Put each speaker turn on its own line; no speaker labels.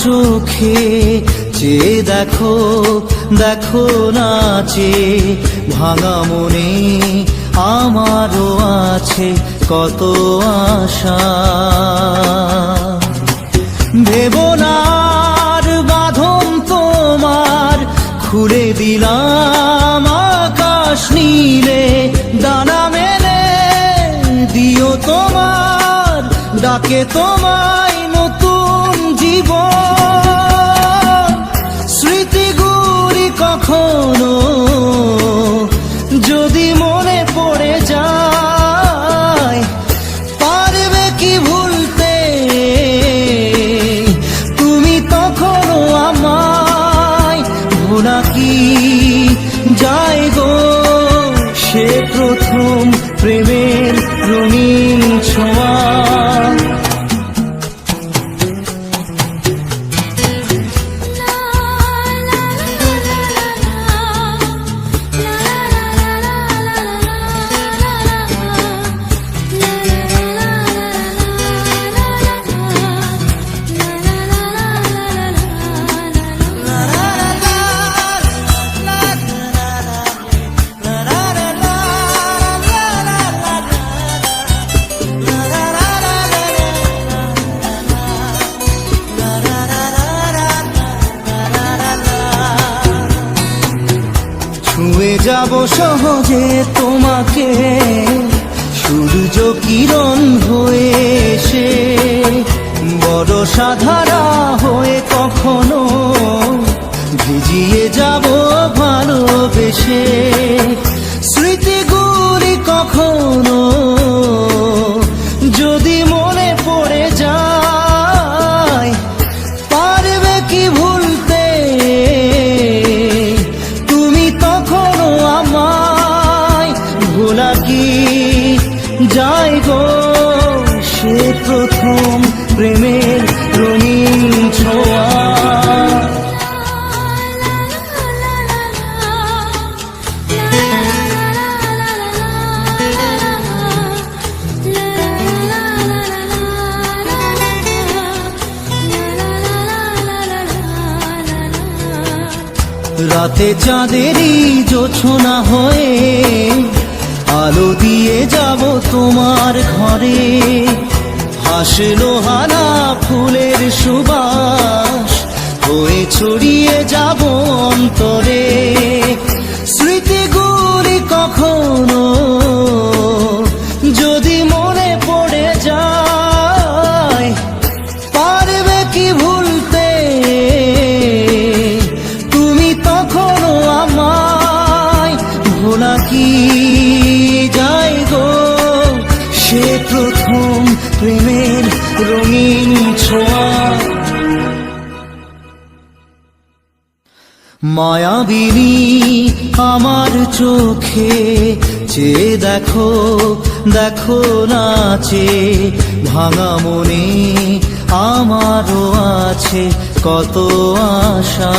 চোখে চেয়ে দেখো, দেখো নাচে ভাঙা মনে আমারও আছে কত আশা। ভেবো না আর বাঁধন তোমার, খুলে দিলাম আকাশ নীলে, ডানা মেলে দিও তোমার ডাকে তোমায় নতুন জীবন। স্মৃতিগুলি কখনো যদি মনে পড়ে যায়, পারবে কি ভুলতে তুমি তখনও আমায়? ভোলা কি যায় গো সে প্রথম প্রেমের রঙিন ছোঁয়া। ছুঁয়ে যাব সহজে তোমাকে সূর্য কিরণ হয়ে এসে, বড় সাধারা হয়ে কখনো ভিজিয়ে যাব ভালোবেসে। স্মৃতিগুলি কখনো যদি মনে পড়ে যায়, পারবে কি ভুলতে তুমি তখনও আমায়? ভোলা কি যায় গো সে প্রথম প্রেমের রঙিন ছোঁয়া। রাতে চাঁদেরই জোছনা হয়ে আলো দিয়ে যাব তোমার ঘরে, হাসলো হানা ফুলের সুবাস হয়ে ছড়িয়ে যাব অন্তরে। স্মৃতিগুলি কখনো যদি মনে পড়ে যায়, পারবে কি ভুলতে তুমি তখনও আমায়? ভোলা কি যায় গো সে প্রথম প্রেমের রঙিন ছোঁয়া। মায়াবিনী আমার চোখে চেয়ে দেখো, দেখো নাচে ভাঙা মনে আমারও আছে কত আশা।